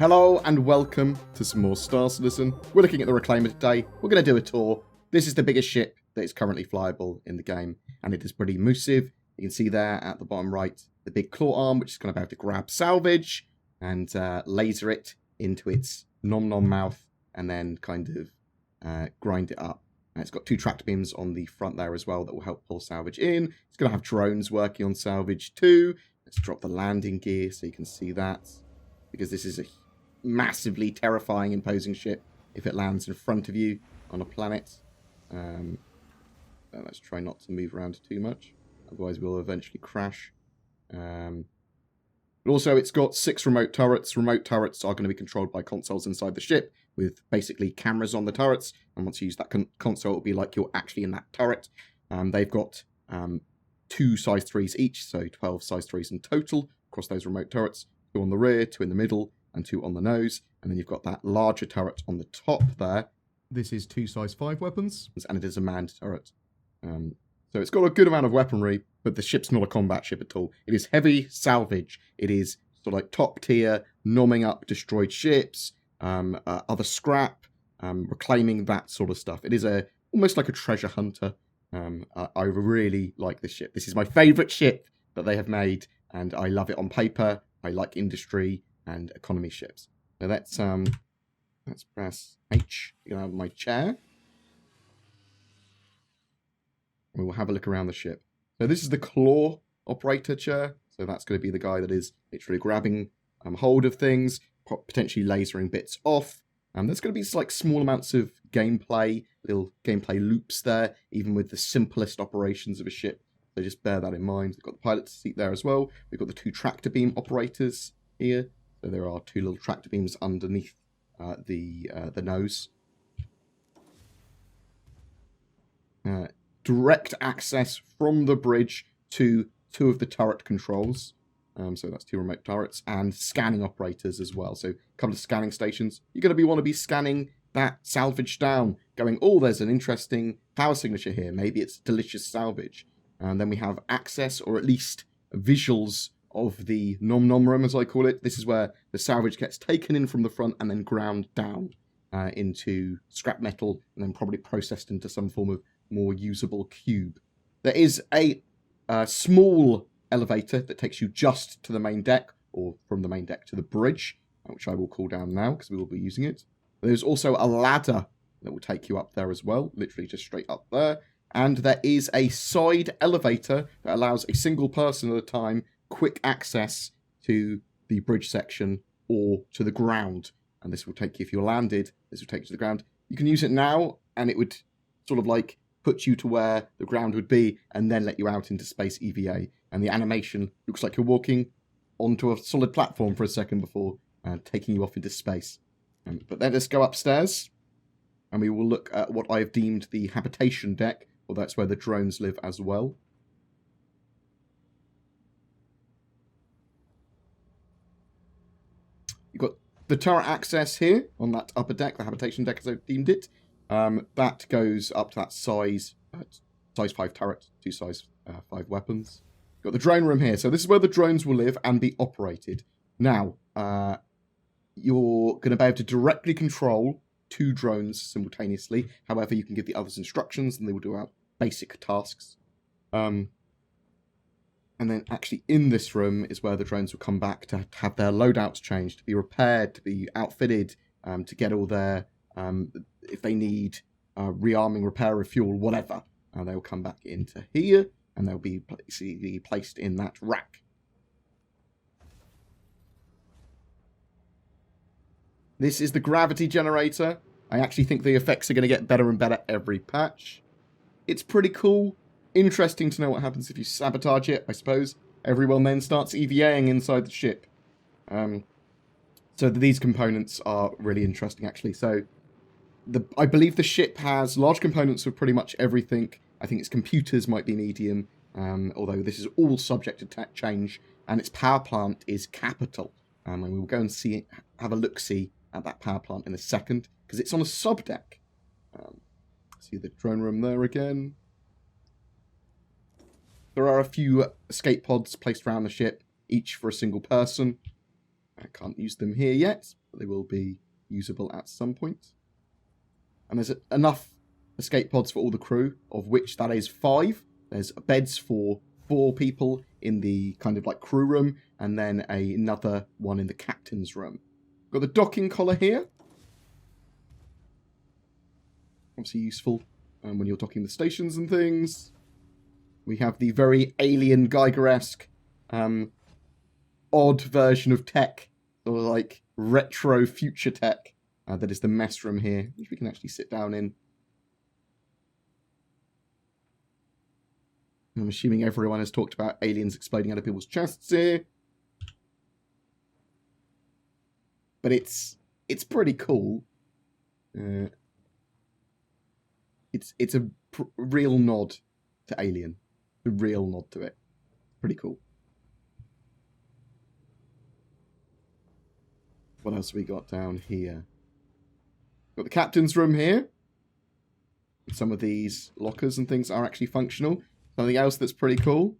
Hello and welcome to some more Star Citizen. We're looking at the Reclaimer today. We're going to do a tour. This is the biggest ship that is currently flyable in the game, and it is pretty massive. You can see there at the bottom right the big claw arm, which is going to be able to grab Salvage and laser it into its nom-nom mouth and then kind of grind it up. And it's got two tractor beams on the front there as well that will help pull Salvage in. It's going to have drones working on Salvage too. Let's drop the landing gear so you can see that, because this is a massively terrifying, imposing ship if it lands in front of you on a planet. Let's try not to move around too much, otherwise we'll eventually crash. But also, it's got 6 remote turrets. Remote turrets are going to be controlled by consoles inside the ship, with basically cameras on the turrets. And once you use that console, it'll be like you're actually in that turret. They've got 2 size 3s each, so 12 size 3s in total across those remote turrets. 2 on the rear, 2 in the middle, and 2 on the nose. And then you've got that larger turret on the top there. This is 2 size 5 weapons, and it is a manned turret. So it's got a good amount of weaponry, but the ship's not a combat ship at all. It is heavy salvage. It is sort of like top tier, nomming up destroyed ships, other scrap, reclaiming that sort of stuff. It is almost like a treasure hunter. I really like this ship. This is my favourite ship that they have made, and I love it on paper. I like industry and economy ships. So let's press H to get out of my chair. We will have a look around the ship. So this is the claw operator chair. So that's going to be the guy that is literally grabbing hold of things, potentially lasering bits off. There's going to be like small amounts of gameplay, little gameplay loops there, even with the simplest operations of a ship. So just bear that in mind. We've got the pilot's seat there as well. We've got the 2 tractor beam operators here. So there are 2 little tractor beams underneath the nose. Direct access from the bridge to 2 of the turret controls. So that's 2 remote turrets and scanning operators as well. So a couple of scanning stations. You're going to want to be scanning that salvage down, going, oh, there's an interesting power signature here. Maybe it's delicious salvage. And then we have access, or at least visuals, of the nom-nom room, as I call it. This is where the salvage gets taken in from the front and then ground down into scrap metal and then probably processed into some form of more usable cube. There is a small elevator that takes you just to the main deck, or from the main deck to the bridge, which I will call down now because we will be using it. There's also a ladder that will take you up there as well, literally just straight up there. And there is a side elevator that allows a single person at a time quick access to the bridge section or to the ground. And this will take you, if you're landed, this will take you to the ground. You can use it now, and it would sort of like put you to where the ground would be and then let you out into space EVA. And the animation looks like you're walking onto a solid platform for a second before taking you off into space. But then let's go upstairs, and we will look at what I have deemed the Habitation deck, or that's where the drones live as well. You've got the turret access here on that upper deck, the Habitation deck as I've deemed it. That goes up to that size 5 turret, 2 size 5 weapons. Got the drone room here. So this is where the drones will live and be operated. Now, you're going to be able to directly control 2 drones simultaneously. However, you can give the others instructions and they will do out basic tasks. And then actually in this room is where the drones will come back to have their loadouts changed, to be repaired, to be outfitted, to get all their, if they need rearming, repair, refuel, whatever. They will come back into here, and they'll be basically placed in that rack. This is the gravity generator. I actually think the effects are going to get better and better every patch. It's pretty cool. Interesting to know what happens if you sabotage it, I suppose. Everyone then starts EVAing inside the ship. So these components are really interesting, actually. So I believe the ship has large components of pretty much everything. I think its computers might be medium, although this is all subject to tech change. And its power plant is capital. And we will go and have a look-see at that power plant in a second, because it's on a sub-deck. See the drone room there again. There are a few escape pods placed around the ship, each for a single person. I can't use them here yet, but they will be usable at some point. And there's enough escape pods for all the crew, of which that is 5. There's beds for 4 people in the kind of like crew room, and then another one in the captain's room. Got the docking collar here. Obviously useful when you're docking the stations and things. We have the very alien Geiger-esque odd version of tech, or like retro future tech, that is the mess room here, which we can actually sit down in. I'm assuming everyone has talked about aliens exploding out of people's chests here. But it's pretty cool. It's a real nod to Alien. A real nod to it. Pretty cool. What else have we got down here? Got the captain's room here. Some of these lockers and things are actually functional. Something else that's pretty cool.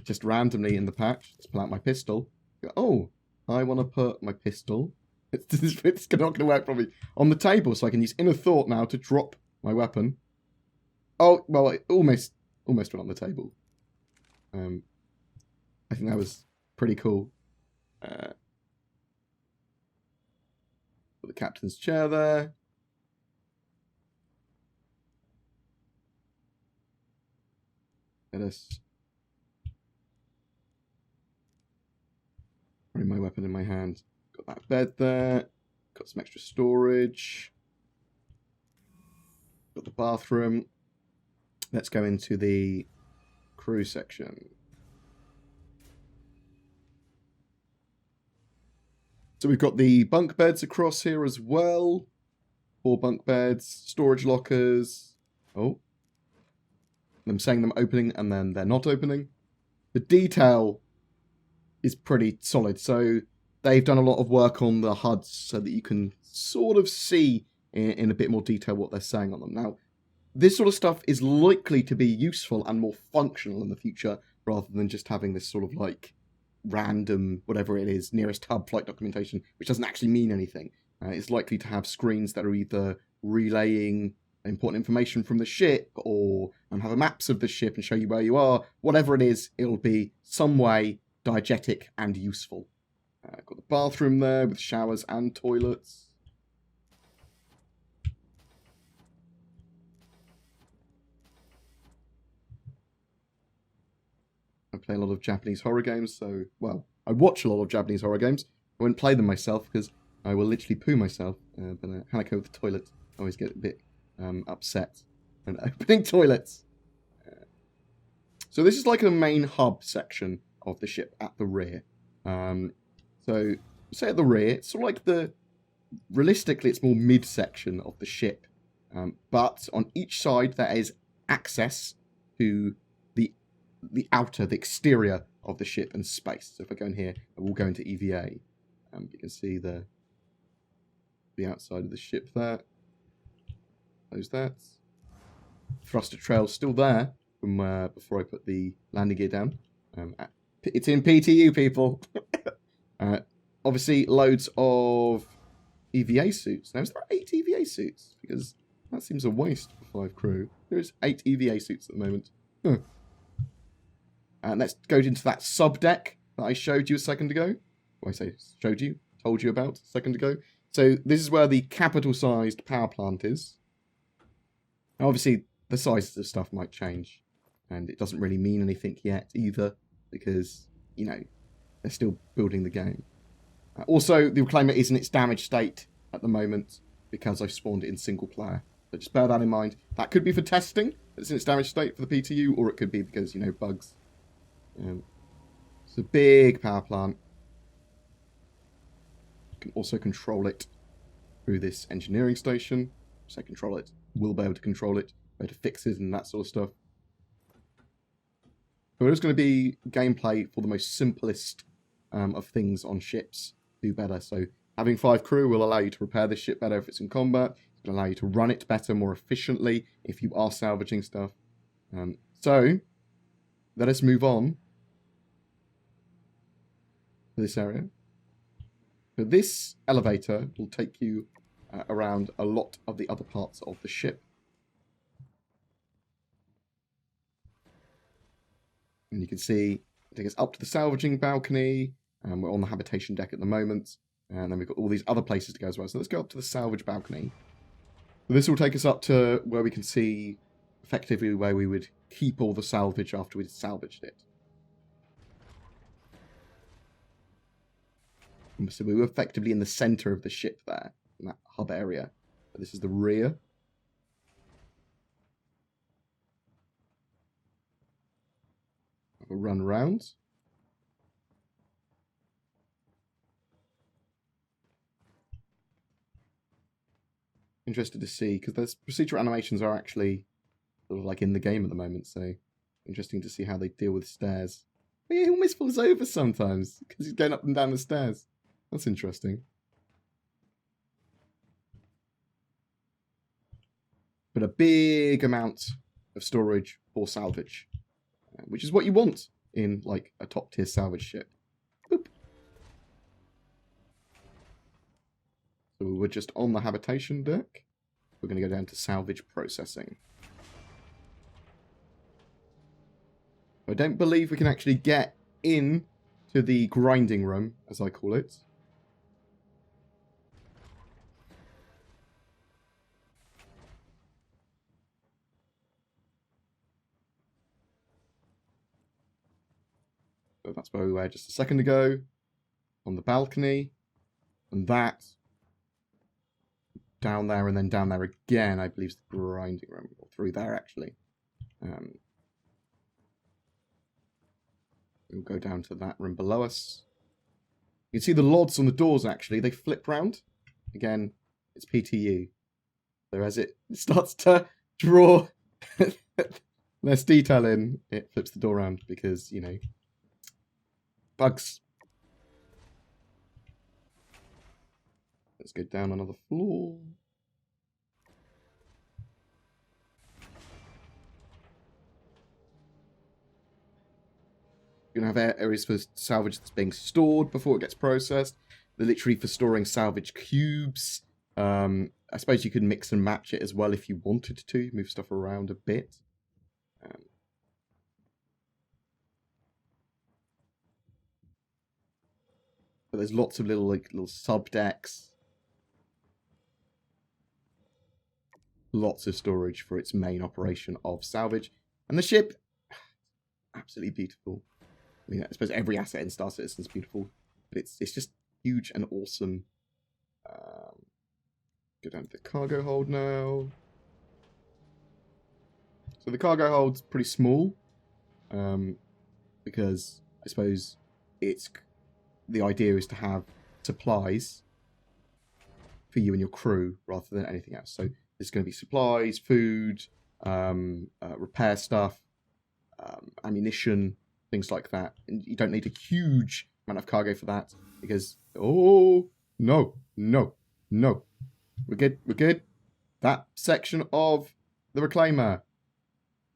Just randomly in the patch. Let's pull out my pistol. Oh, I want to put my pistol. It's not going to work probably on the table, so I can use inner thought now to drop my weapon. Oh, well, it almost went on the table. I think that was pretty cool. Got the captain's chair there. Let us bring my weapon in my hand. Got that bed there. Got some extra storage. Got the bathroom. Let's go into the crew section. So we've got the bunk beds across here as well. 4 bunk beds, storage lockers. Oh. I'm saying them opening and then they're not opening. The detail is pretty solid. So they've done a lot of work on the HUDs so that you can sort of see in a bit more detail what they're saying on them. Now, this sort of stuff is likely to be useful and more functional in the future rather than just having this sort of like random, whatever it is, nearest hub flight documentation, which doesn't actually mean anything. It's likely to have screens that are either relaying important information from the ship or have maps of the ship and show you where you are. Whatever it is, it'll be some way diegetic and useful. Got the bathroom there with showers and toilets. I play a lot of Japanese horror games, so, well, I watch a lot of Japanese horror games. I wouldn't play them myself because I will literally poo myself. But Hanako with the toilet, I always get a bit upset when opening toilets. So this is like a main hub section of the ship at the rear. So, say at the rear, it's sort of like the... Realistically, it's more mid-section of the ship. But on each side, there is access to the outer, the exterior of the ship and space. So if I go in here, I will go into EVA. You can see the outside of the ship there. Close that. Thruster trail still there from before I put the landing gear down. It's in PTU, people. Obviously, loads of EVA suits. Now, is there 8 EVA suits? Because that seems a waste for 5 crew. There's 8 EVA suits at the moment. Huh. And let's go into that sub-deck that I showed you a second ago. Well, I say showed you, told you about a second ago. So this is where the capital-sized power plant is. Now, obviously, the sizes of stuff might change. And it doesn't really mean anything yet either. Because, you know, they're still building the game. Also, the Reclaimer is in its damaged state at the moment. Because I've spawned it in single player. So just bear that in mind. That could be for testing. It's in its damaged state for the PTU. Or it could be because, you know, bugs. It's a big power plant. You can also control it through this engineering station. So control it. We'll be able to control it. Be able to fix it and that sort of stuff. But there's going to be gameplay for the most simplest of things on ships. Do better. So having 5 crew will allow you to repair this ship better if it's in combat. It's going to allow you to run it better, more efficiently if you are salvaging stuff. So let us move on to this area. So this elevator will take you around a lot of the other parts of the ship. And you can see, I think it's up to the salvaging balcony, and we're on the habitation deck at the moment. And then we've got all these other places to go as well. So let's go up to the salvage balcony. This will take us up to where we can see effectively where we would keep all the salvage after we'd salvaged it. And so we were effectively in the center of the ship there, in that hub area. But this is the rear. Have a run around. Interested to see, because those procedural animations are actually sort of like in the game at the moment, so interesting to see how they deal with stairs. But yeah, he almost falls over sometimes, because he's going up and down the stairs. That's interesting. But a big amount of storage for salvage, which is what you want in like a top tier salvage ship. Boop. So we're just on the habitation deck. We're going to go down to salvage processing. I don't believe we can actually get in to the grinding room, as I call it. So that's where we were just a second ago, on the balcony, and that down there and then down there again, I believe is the grinding room, or through there actually. We'll go down to that room below us. You can see the LODs on the doors actually, they flip round. Again, it's PTU. So as it starts to draw less detail in, it flips the door around because, you know, bugs. Let's go down another floor. You're going to have areas for salvage that's being stored before it gets processed. They're literally for storing salvage cubes. I suppose you could mix and match it as well if you wanted to. Move stuff around a bit. But there's lots of little sub decks. Lots of storage for its main operation of salvage. And the ship, absolutely beautiful. I mean, I suppose every asset in Star Citizen is beautiful, but it's just huge and awesome. Go down to the cargo hold now. So the cargo hold's pretty small, because I suppose the idea is to have supplies for you and your crew rather than anything else. So there's going to be supplies, food, repair stuff, ammunition, things like that. And you don't need a huge amount of cargo for that because, oh, no. We're good. That section of the Reclaimer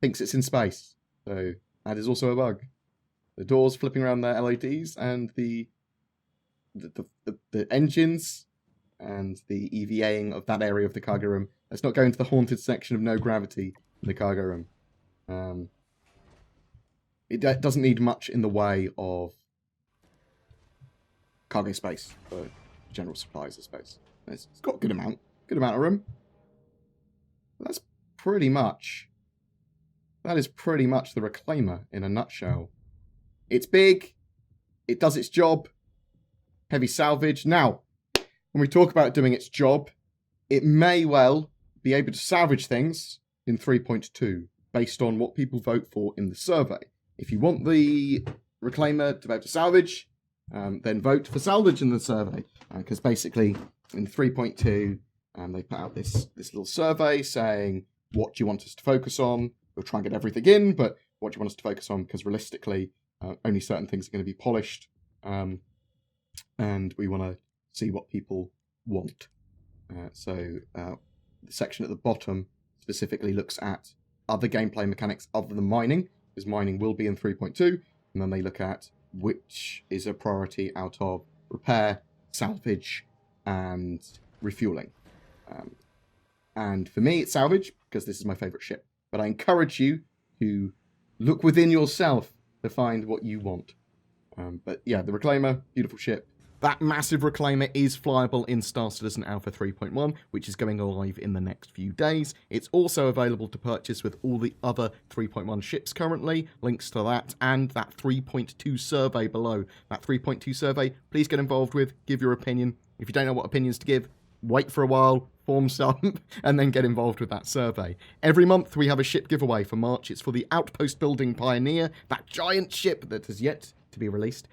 thinks it's in space. So that is also a bug. The doors flipping around their LEDs and the engines and the EVAing of that area of the cargo room. Let's not go into the haunted section of no gravity in the cargo room. It doesn't need much in the way of cargo space for general supplies, I suppose. It's got a good amount of room. That is pretty much the Reclaimer in a nutshell. It's big. It does its job. Heavy salvage. Now, when we talk about doing its job, it may well be able to salvage things in 3.2 based on what people vote for in the survey. If you want the Reclaimer to be able to salvage, then vote for salvage in the survey. Because basically, in 3.2, they put out this little survey saying, what do you want us to focus on? We'll try and get everything in, but what do you want us to focus on? Because realistically, only certain things are going to be polished. And we want to see what people want. So the section at the bottom specifically looks at other gameplay mechanics other than mining, because mining will be in 3.2, and then they look at which is a priority out of repair, salvage, and refueling. And for me, it's salvage, because this is my favourite ship. But I encourage you to look within yourself to find what you want. But yeah, the Reclaimer, beautiful ship. That massive Reclaimer is flyable in Star Citizen Alpha 3.1, which is going live in the next few days. It's also available to purchase with all the other 3.1 ships currently. Links to that and that 3.2 survey below. That 3.2 survey, please get involved with, give your opinion. If you don't know what opinions to give, wait for a while, form some, and then get involved with that survey. Every month we have a ship giveaway for March. It's for the Outpost Building Pioneer, that giant ship that has yet to be released,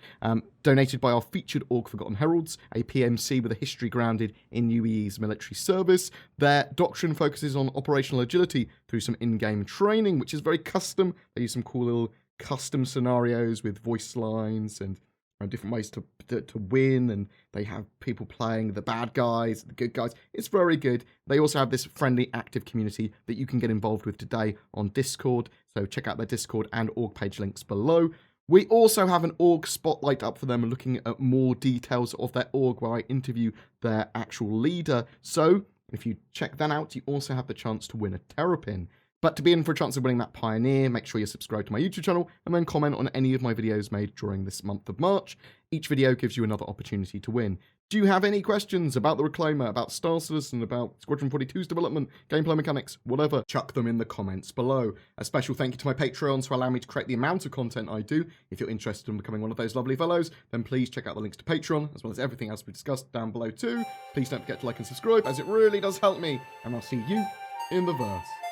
donated by our featured org Forgotten Heralds, a PMC with a history grounded in UEE's military service. Their doctrine focuses on operational agility through some in-game training, which is very custom. They use some cool little custom scenarios with voice lines and different ways to win, and they have people playing the bad guys, the good guys. It's very good. They also have this friendly, active community that you can get involved with today on Discord, so check out their Discord and org page links below. We also have an org spotlight up for them, looking at more details of their org where I interview their actual leader. So if you check that out, you also have the chance to win a Terrapin. But to be in for a chance of winning that Pioneer, make sure you're subscribed to my YouTube channel and then comment on any of my videos made during this month of March. Each video gives you another opportunity to win. Do you have any questions about the Reclaimer, about Star Citizen, about Squadron 42's development, gameplay mechanics, whatever? Chuck them in the comments below. A special thank you to my Patreons who allow me to create the amount of content I do. If you're interested in becoming one of those lovely fellows, then please check out the links to Patreon, as well as everything else we discussed down below too. Please don't forget to like and subscribe, as it really does help me, and I'll see you in the verse.